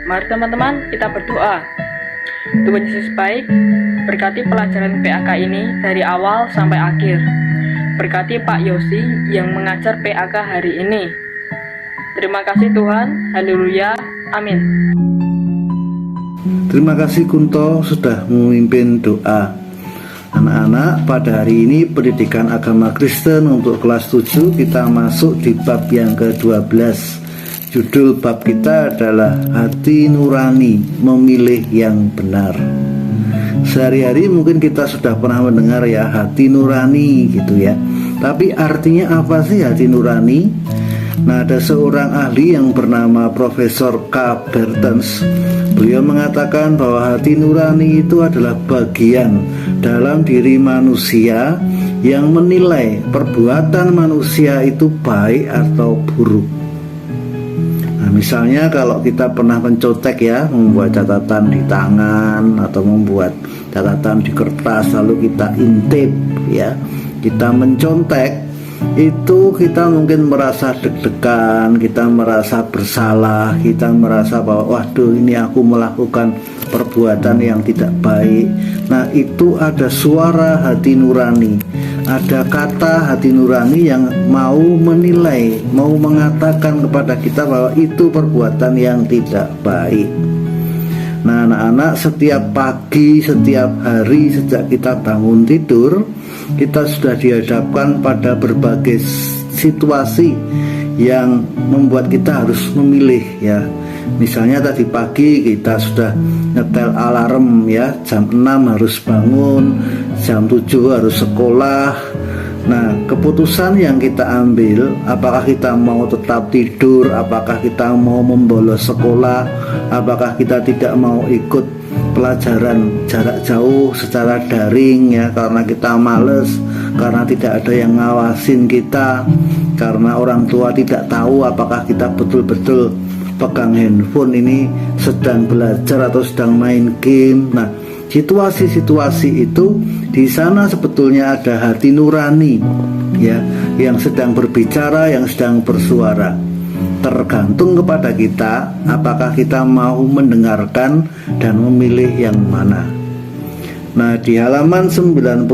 Mari teman-teman kita berdoa. Tuhan Yesus baik, berkati pelajaran PAK ini dari awal sampai akhir. Berkati Pak Yosi yang mengajar PAK hari ini. Terima kasih Tuhan, haleluya, amin. Terima kasih Kunto sudah memimpin doa. Anak-anak, pada hari ini pendidikan agama Kristen untuk kelas 7 kita masuk di bab yang ke-12. Judul bab kita adalah hati nurani memilih yang benar. Sehari-hari mungkin kita sudah pernah mendengar ya hati nurani gitu ya. Tapi artinya apa sih hati nurani? Nah, ada seorang ahli yang bernama Profesor K. Bertens. Beliau mengatakan bahwa hati nurani itu adalah bagian dalam diri manusia yang menilai perbuatan manusia itu baik atau buruk. Nah, misalnya kalau kita pernah mencontek ya, membuat catatan di tangan atau membuat catatan di kertas lalu kita intip ya, kita mencontek, itu kita mungkin merasa deg-degan, kita merasa bersalah, kita merasa bahwa waduh ini aku melakukan perbuatan yang tidak baik. Nah, itu ada suara hati nurani, ada kata hati nurani yang mau menilai, mau mengatakan kepada kita bahwa itu perbuatan yang tidak baik. Nah, anak-anak, setiap pagi, setiap hari sejak kita bangun tidur, kita sudah dihadapkan pada berbagai situasi yang membuat kita harus memilih ya. Misalnya tadi pagi kita sudah nyetel alarm ya, jam 6 harus bangun, jam 7 harus sekolah. Nah, keputusan yang kita ambil, apakah kita mau tetap tidur, apakah kita mau membolos sekolah, apakah kita tidak mau ikut pelajaran jarak jauh secara daring ya, karena kita males, karena tidak ada yang ngawasin kita, karena orang tua tidak tahu apakah kita betul-betul pegang handphone ini sedang belajar atau sedang main game. Nah, situasi-situasi itu di sana sebetulnya ada hati nurani ya, yang sedang berbicara, yang sedang bersuara. Tergantung kepada kita apakah kita mau mendengarkan dan memilih yang mana. Nah, di halaman 91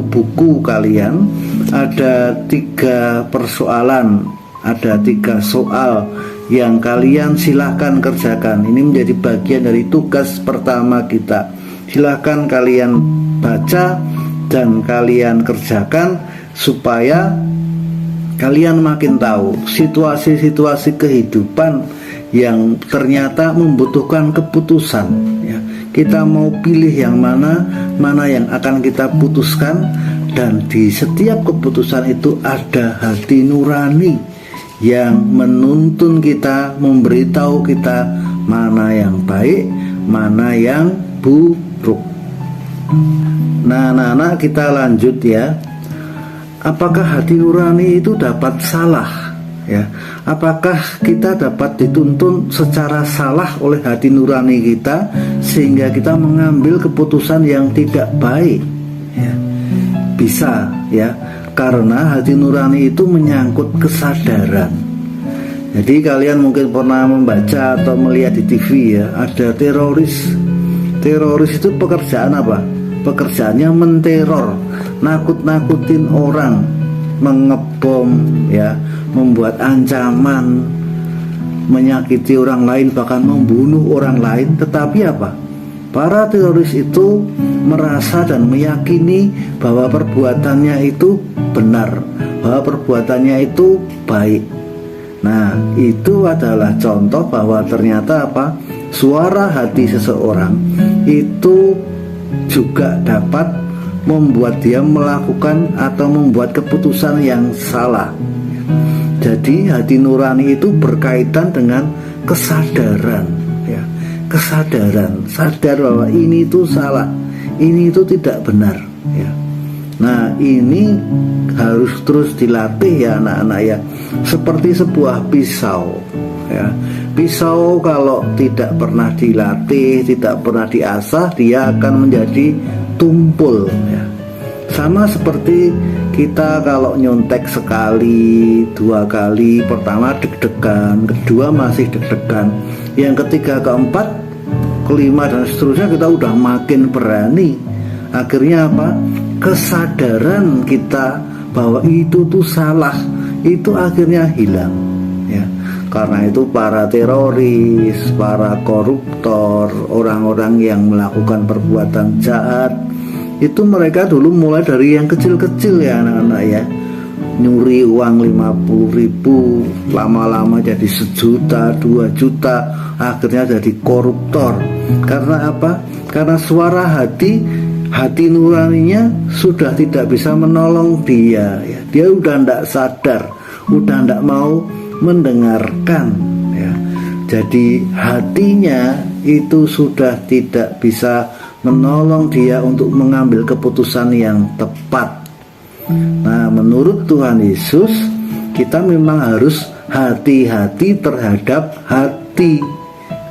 buku kalian ada 3 persoalan, ada 3 soal yang kalian silahkan kerjakan. Ini menjadi bagian dari tugas pertama kita. Silahkan kalian baca dan kalian kerjakan supaya kalian makin tahu situasi-situasi kehidupan yang ternyata membutuhkan keputusan ya. Kita mau pilih yang mana yang akan kita putuskan, dan di setiap keputusan itu ada hati nurani yang menuntun kita, memberitahu kita mana yang baik, mana yang buruk. Nah, anak-anak, kita lanjut ya. Apakah hati nurani itu dapat salah ya? Apakah kita dapat dituntun secara salah oleh hati nurani kita sehingga kita mengambil keputusan yang tidak baik ya? Bisa ya, karena hati nurani itu menyangkut kesadaran. Jadi kalian mungkin pernah membaca atau melihat di TV ya, ada teroris. Teroris itu pekerjaan apa? Pekerjaannya menteror, nakut-nakutin orang, mengebom ya, membuat ancaman, menyakiti orang lain, bahkan membunuh orang lain. Tetapi apa? Para teroris itu merasa dan meyakini bahwa perbuatannya itu benar, bahwa perbuatannya itu baik. Nah, itu adalah contoh bahwa ternyata apa? Suara hati seseorang itu juga dapat membuat dia melakukan atau membuat keputusan yang salah. Jadi hati nurani itu berkaitan dengan kesadaran ya. Kesadaran, sadar bahwa ini itu salah, ini itu tidak benar ya. Nah, ini harus terus dilatih ya anak-anak ya. Seperti sebuah pisau ya. Pisau kalau tidak pernah dilatih, tidak pernah diasah, dia akan menjadi tumpul ya. Sama seperti kita kalau nyontek sekali, 2 kali, pertama deg-degan, kedua masih deg-degan, yang ketiga, keempat, kelima dan seterusnya kita udah makin berani. Akhirnya apa? Kesadaran kita bahwa itu tuh salah itu akhirnya hilang, ya. Karena itu para teroris, para koruptor, orang-orang yang melakukan perbuatan jahat, itu mereka dulu mulai dari yang kecil-kecil ya anak-anak ya. Nyuri uang 50.000, lama-lama jadi 1 juta, 2 juta, akhirnya jadi koruptor. Karena apa? Karena suara hati nuraninya sudah tidak bisa menolong dia, ya. Dia udah tidak sadar, udah tidak mau mendengarkan, ya. Jadi hatinya itu sudah tidak bisa menolong dia untuk mengambil keputusan yang tepat. Nah, menurut Tuhan Yesus, kita memang harus hati-hati terhadap hati.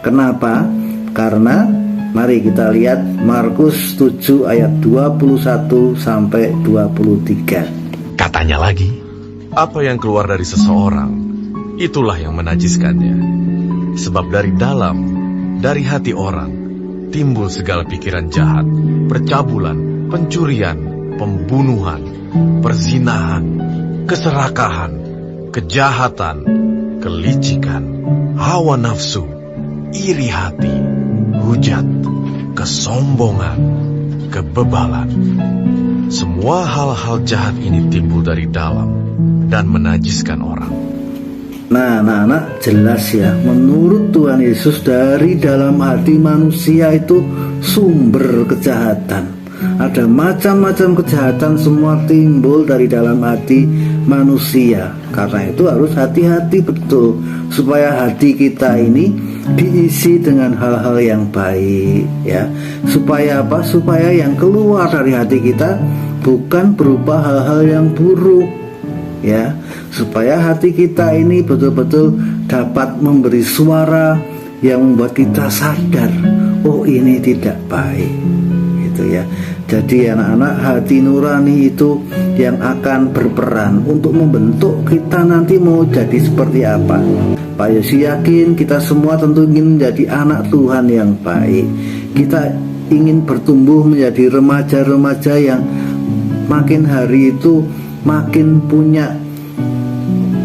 Kenapa? Karena mari kita lihat Markus 7 ayat 21 sampai 23. Katanya lagi, apa yang keluar dari seseorang, itulah yang menajiskannya. Sebab dari dalam, dari hati orang, timbul segala pikiran jahat, percabulan, pencurian, pembunuhan, perzinahan, keserakahan, kejahatan, kelicikan, hawa nafsu, iri hati, hujat, kesombongan, kebebalan. Semua hal-hal jahat ini timbul dari dalam dan menajiskan orang. Nah, anak-anak, jelas ya, menurut Tuhan Yesus dari dalam hati manusia itu sumber kejahatan. Ada macam-macam kejahatan, semua timbul dari dalam hati manusia. Karena itu harus hati-hati betul, supaya hati kita ini diisi dengan hal-hal yang baik, ya. Supaya apa? Supaya yang keluar dari hati kita bukan berupa hal-hal yang buruk, ya. Supaya hati kita ini betul-betul dapat memberi suara yang membuat kita sadar, oh ini tidak baik, gitu ya. Jadi anak-anak, hati nurani itu yang akan berperan untuk membentuk kita nanti mau jadi seperti apa. Pak Yosi yakin kita semua tentu ingin menjadi anak Tuhan yang baik. Kita ingin bertumbuh menjadi remaja-remaja yang makin hari itu makin punya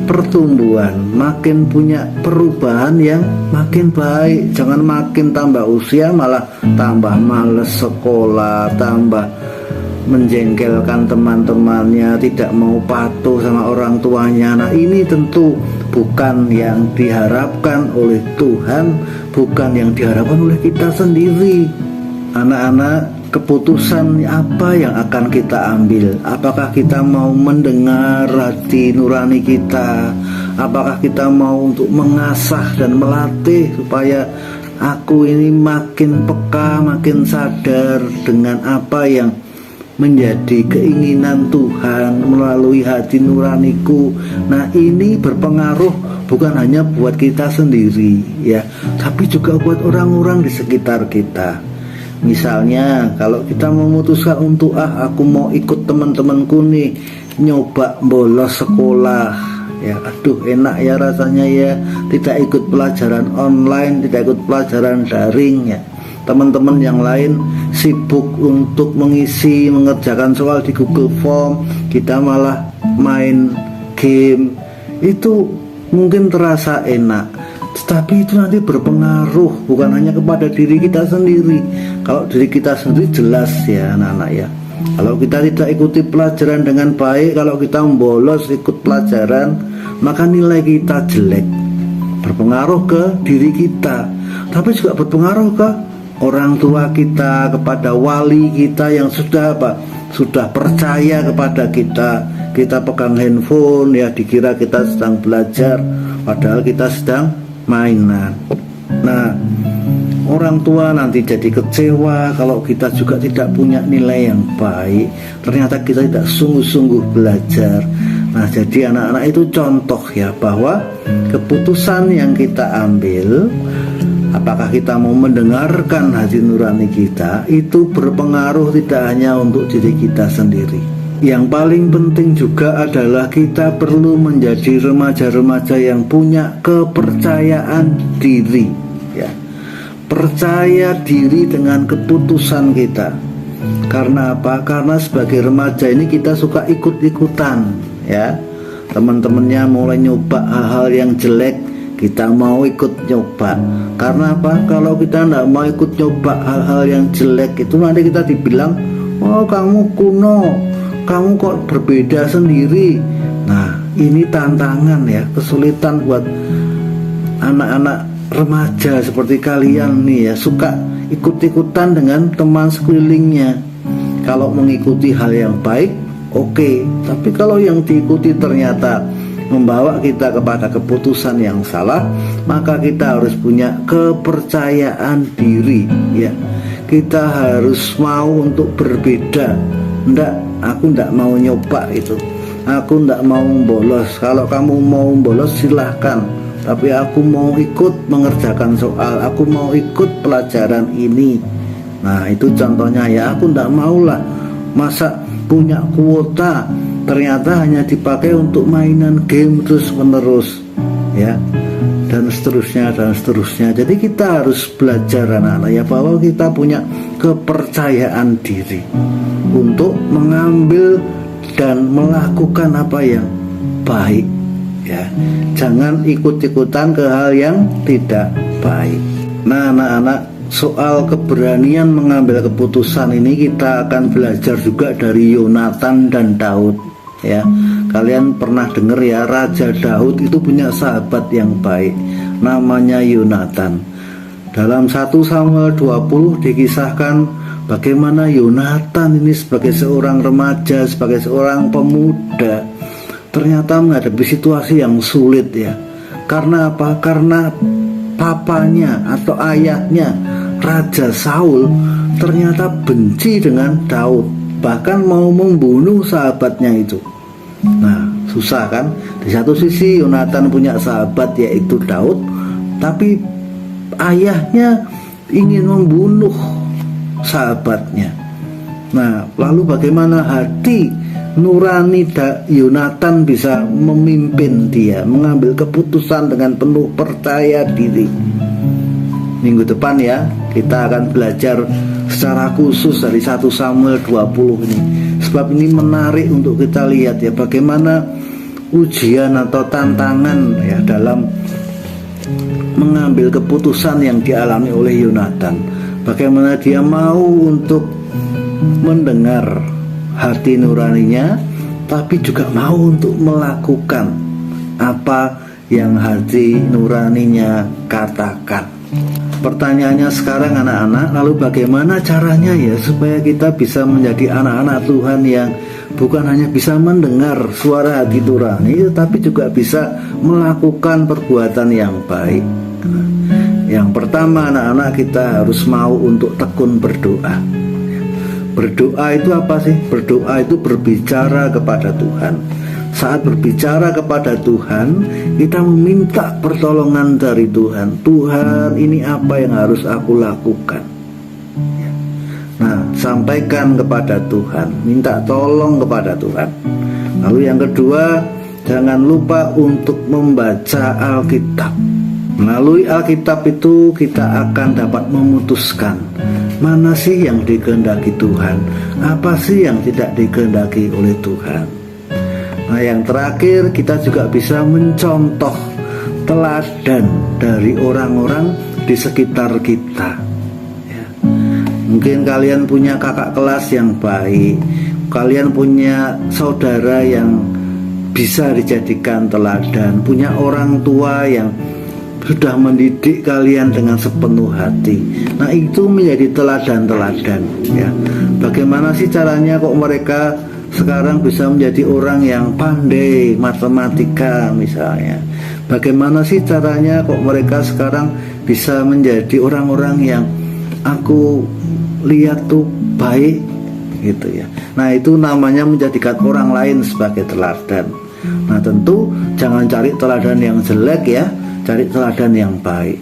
pertumbuhan, makin punya perubahan yang makin baik. Jangan makin tambah usia malah tambah males sekolah, tambah menjengkelkan teman-temannya, tidak mau patuh sama orang tuanya. Nah, ini tentu bukan yang diharapkan oleh Tuhan, bukan yang diharapkan oleh kita sendiri. Anak-anak, keputusan apa yang akan kita ambil? Apakah kita mau mendengar hati nurani kita? Apakah kita mau untuk mengasah dan melatih supaya aku ini makin peka, makin sadar dengan apa yang menjadi keinginan Tuhan melalui hati nuraniku. Nah, ini berpengaruh bukan hanya buat kita sendiri, ya, tapi juga buat orang-orang di sekitar kita. Misalnya kalau kita memutuskan untuk aku mau ikut teman-temanku nih nyoba bolos sekolah, ya, aduh enak ya rasanya ya, tidak ikut pelajaran online, tidak ikut pelajaran daring, ya. Teman-teman yang lain sibuk untuk mengerjakan soal di Google Form, kita malah main game. Itu mungkin terasa enak, tetapi itu nanti berpengaruh bukan hanya kepada diri kita sendiri. Kalau diri kita sendiri jelas ya anak-anak ya, kalau kita tidak ikuti pelajaran dengan baik, kalau kita membolos ikut pelajaran, maka nilai kita jelek, berpengaruh ke diri kita, tapi juga berpengaruh ke orang tua kita, kepada wali kita yang sudah percaya kepada kita. Kita pegang handphone, ya, dikira kita sedang belajar, padahal kita sedang mainan. Nah, orang tua nanti jadi kecewa kalau kita juga tidak punya nilai yang baik. Ternyata kita tidak sungguh-sungguh belajar. Nah, jadi anak-anak itu contoh ya, bahwa keputusan yang kita ambil, apakah kita mau mendengarkan hati nurani kita, itu berpengaruh tidak hanya untuk diri kita sendiri. Yang paling penting juga adalah kita perlu menjadi remaja-remaja yang punya kepercayaan diri. ya. Percaya diri dengan keputusan kita. Karena apa? Karena sebagai remaja ini kita suka ikut-ikutan, ya. Teman-temannya mulai nyoba hal-hal yang jelek, kita mau ikut nyoba. Karena apa? Kalau kita tidak mau ikut nyoba hal-hal yang jelek, itu nanti kita dibilang, oh kamu kuno, kamu kok berbeda sendiri. Nah, ini tantangan ya, kesulitan buat anak-anak remaja seperti kalian nih ya, suka ikut-ikutan dengan teman sekelilingnya. Kalau mengikuti hal yang baik, oke. Tapi kalau yang diikuti ternyata membawa kita kepada keputusan yang salah, maka kita harus punya kepercayaan diri ya. Kita harus mau untuk berbeda. Aku ndak mau nyoba itu. Aku ndak mau bolos. Kalau kamu mau bolos silahkan, tapi aku mau ikut mengerjakan soal, aku mau ikut pelajaran ini. Nah, itu contohnya ya. Aku ndak maulah masa punya kuota ternyata hanya dipakai untuk mainan game terus menerus ya, dan seterusnya. Jadi kita harus belajar anak-anak ya, bahwa kita punya kepercayaan diri untuk mengambil dan melakukan apa yang baik ya. Jangan ikut-ikutan ke hal yang tidak baik. Nah anak-anak, soal keberanian mengambil keputusan ini kita akan belajar juga dari Yonatan dan Daud ya. Kalian pernah dengar ya, Raja Daud itu punya sahabat yang baik, namanya Yonatan. Dalam 1 Samuel 20 dikisahkan bagaimana Yonatan ini sebagai seorang remaja, sebagai seorang pemuda, ternyata menghadapi situasi yang sulit ya. Karena apa? Karena papanya atau ayahnya Raja Saul ternyata benci dengan Daud, bahkan mau membunuh sahabatnya itu. Nah, susah kan? Di satu sisi Yonatan punya sahabat yaitu Daud, tapi ayahnya ingin membunuh sahabatnya. Nah, lalu bagaimana hati nurani Yonatan bisa memimpin dia, mengambil keputusan dengan penuh percaya diri? Minggu depan ya, kita akan belajar secara khusus dari 1 Samuel 20 ini. Sebab ini menarik untuk kita lihat ya, bagaimana ujian atau tantangan ya dalam mengambil keputusan yang dialami oleh Yonatan. Bagaimana dia mau untuk mendengar hati nuraninya, tapi juga mau untuk melakukan apa yang hati nuraninya katakan. Pertanyaannya sekarang anak-anak, lalu bagaimana caranya ya supaya kita bisa menjadi anak-anak Tuhan yang bukan hanya bisa mendengar suara hati nurani, tapi juga bisa melakukan perbuatan yang baik. Yang pertama anak-anak, kita harus mau untuk tekun berdoa. Berdoa itu apa sih? Berdoa itu berbicara kepada Tuhan. Saat berbicara kepada Tuhan, kita meminta pertolongan dari Tuhan. Tuhan, ini apa yang harus aku lakukan? Nah, sampaikan kepada Tuhan, minta tolong kepada Tuhan. Lalu yang kedua, jangan lupa untuk membaca Alkitab. Melalui Alkitab itu kita akan dapat memutuskan mana sih yang dikehendaki Tuhan, apa sih yang tidak dikehendaki oleh Tuhan. Nah, yang terakhir, kita juga bisa mencontoh teladan dari orang-orang di sekitar kita ya. Mungkin kalian punya kakak kelas yang baik, kalian punya saudara yang bisa dijadikan teladan, punya orang tua yang sudah mendidik kalian dengan sepenuh hati. Nah, itu menjadi teladan-teladan ya. Bagaimana sih caranya kok mereka sekarang bisa menjadi orang yang pandai matematika misalnya? Bagaimana sih caranya kok mereka sekarang bisa menjadi orang-orang yang aku lihat tuh baik gitu ya. Nah, itu namanya menjadikan orang lain sebagai teladan. Nah, tentu jangan cari teladan yang jelek ya, cari teladan yang baik.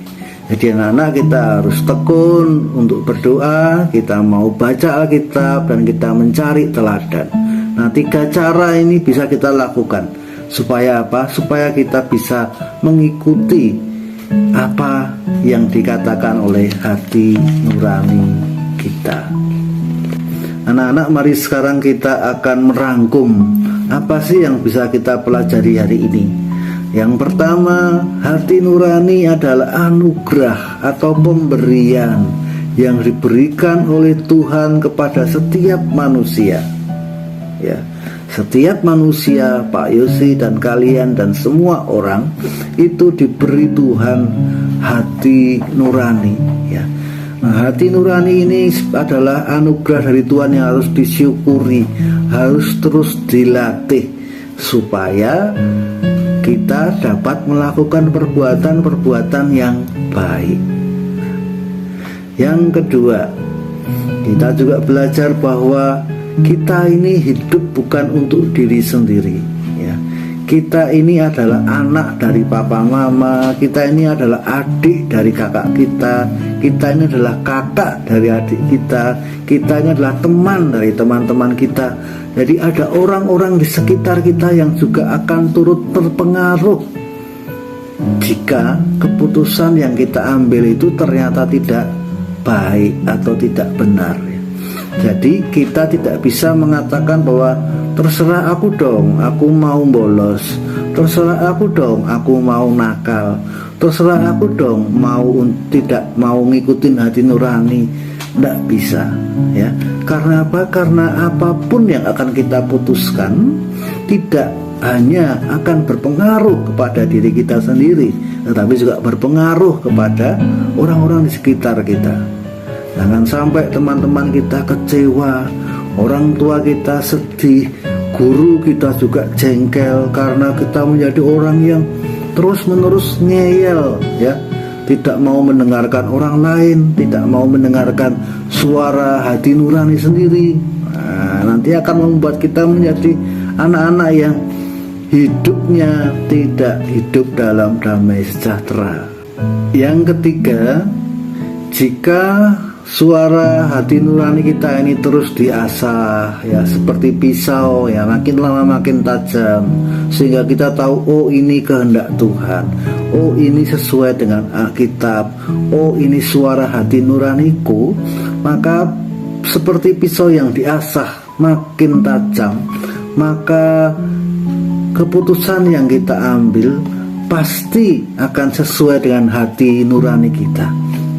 Jadi anak-anak, kita harus tekun untuk berdoa, kita mau baca Alkitab, dan kita mencari teladan. Nah, 3 cara ini bisa kita lakukan. Supaya apa? Supaya kita bisa mengikuti apa yang dikatakan oleh hati nurani kita. Anak-anak, mari sekarang kita akan merangkum apa sih yang bisa kita pelajari hari ini. Yang pertama, hati nurani adalah anugerah atau pemberian yang diberikan oleh Tuhan kepada setiap manusia. Ya, setiap manusia, Pak Yosi dan kalian dan semua orang itu diberi Tuhan hati nurani. Ya, nah, hati nurani ini adalah anugerah dari Tuhan yang harus disyukuri, harus terus dilatih supaya kita dapat melakukan perbuatan-perbuatan yang baik. Yang kedua, kita juga belajar bahwa kita ini hidup bukan untuk diri sendiri, ya. Kita ini adalah anak dari papa mama, kita ini adalah adik dari kakak kita ini adalah kakak dari adik kita ini adalah teman dari teman-teman kita. Jadi ada orang-orang di sekitar kita yang juga akan turut terpengaruh jika keputusan yang kita ambil itu ternyata tidak baik atau tidak benar. Jadi kita tidak bisa mengatakan bahwa terserah aku dong, aku mau bolos, terserah aku dong, aku mau nakal, terserah aku dong, tidak mau ngikutin hati nurani. Tidak bisa, ya. Karena apa? Karena apapun yang akan kita putuskan tidak hanya akan berpengaruh kepada diri kita sendiri, tetapi juga berpengaruh kepada orang-orang di sekitar kita. Jangan sampai teman-teman kita kecewa, orang tua kita sedih, guru kita juga jengkel karena kita menjadi orang yang terus-menerus ngeyel, ya. Tidak mau mendengarkan orang lain, tidak mau mendengarkan suara hati nurani sendiri. Nah, nanti akan membuat kita menjadi anak-anak yang hidupnya tidak hidup dalam damai sejahtera. Yang ketiga, jika suara hati nurani kita ini terus diasah, ya, seperti pisau, ya, makin lama makin tajam, sehingga kita tahu, oh ini kehendak Tuhan, oh ini sesuai dengan Alkitab, oh ini suara hati nuraniku, maka seperti pisau yang diasah makin tajam, maka keputusan yang kita ambil pasti akan sesuai dengan hati nurani kita,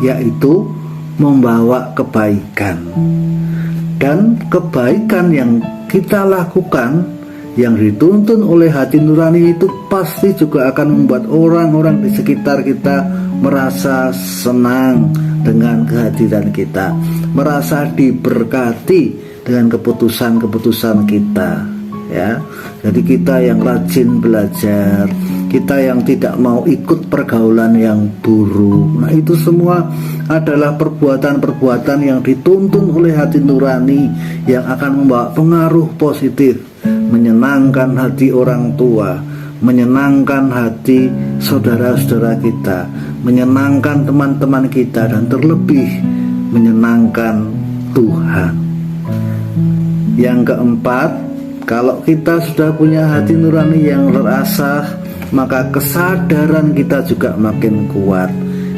yaitu membawa kebaikan. Dan kebaikan yang kita lakukan, yang dituntun oleh hati nurani itu pasti juga akan membuat orang-orang di sekitar kita merasa senang dengan kehadiran kita, merasa diberkati dengan keputusan-keputusan kita, ya. Jadi kita yang rajin belajar, kita yang tidak mau ikut pergaulan yang buruk. Nah, itu semua adalah perbuatan-perbuatan yang dituntun oleh hati nurani yang akan membawa pengaruh positif, menyenangkan hati orang tua, menyenangkan hati saudara-saudara kita, menyenangkan teman-teman kita, dan terlebih menyenangkan Tuhan. Yang keempat, kalau kita sudah punya hati nurani yang terasah, maka kesadaran kita juga makin kuat.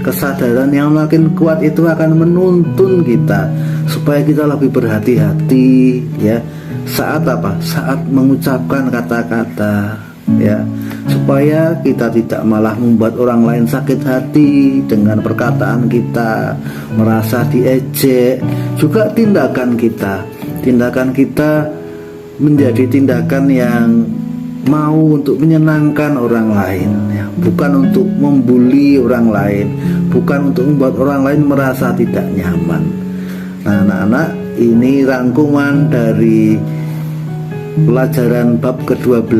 Kesadaran yang makin kuat itu akan menuntun kita supaya kita lebih berhati-hati, ya. Saat apa? Saat mengucapkan kata-kata, ya, supaya kita tidak malah membuat orang lain sakit hati dengan perkataan kita, merasa diejek. Juga tindakan kita menjadi tindakan yang mau untuk menyenangkan orang lain, ya, bukan untuk membuli orang lain, bukan untuk membuat orang lain merasa tidak nyaman. Nah, anak-anak, ini rangkuman dari pelajaran bab ke-12,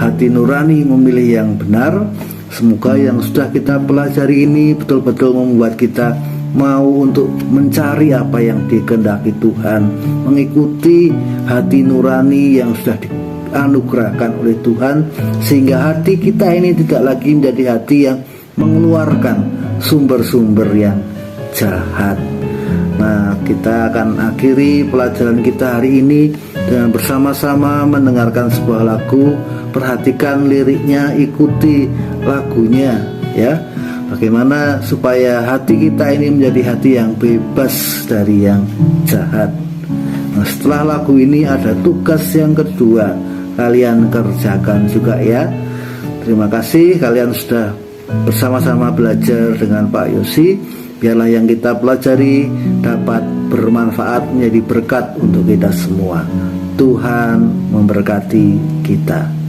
hati nurani memilih yang benar. Semoga yang sudah kita pelajari ini betul-betul membuat kita mau untuk mencari apa yang dikehendaki Tuhan, mengikuti hati nurani yang sudah dianugerahkan oleh Tuhan, sehingga hati kita ini tidak lagi menjadi hati yang mengeluarkan sumber-sumber yang jahat. Nah, kita akan akhiri pelajaran kita hari ini dengan bersama-sama mendengarkan sebuah lagu. Perhatikan liriknya, ikuti lagunya, ya. Bagaimana supaya hati kita ini menjadi hati yang bebas dari yang jahat. Nah, setelah lagu ini ada tugas yang kedua, kalian kerjakan juga ya. Terima kasih kalian sudah bersama-sama belajar dengan Pak Yosi. Biarlah yang kita pelajari dapat bermanfaat, menjadi berkat untuk kita semua. Tuhan memberkati kita.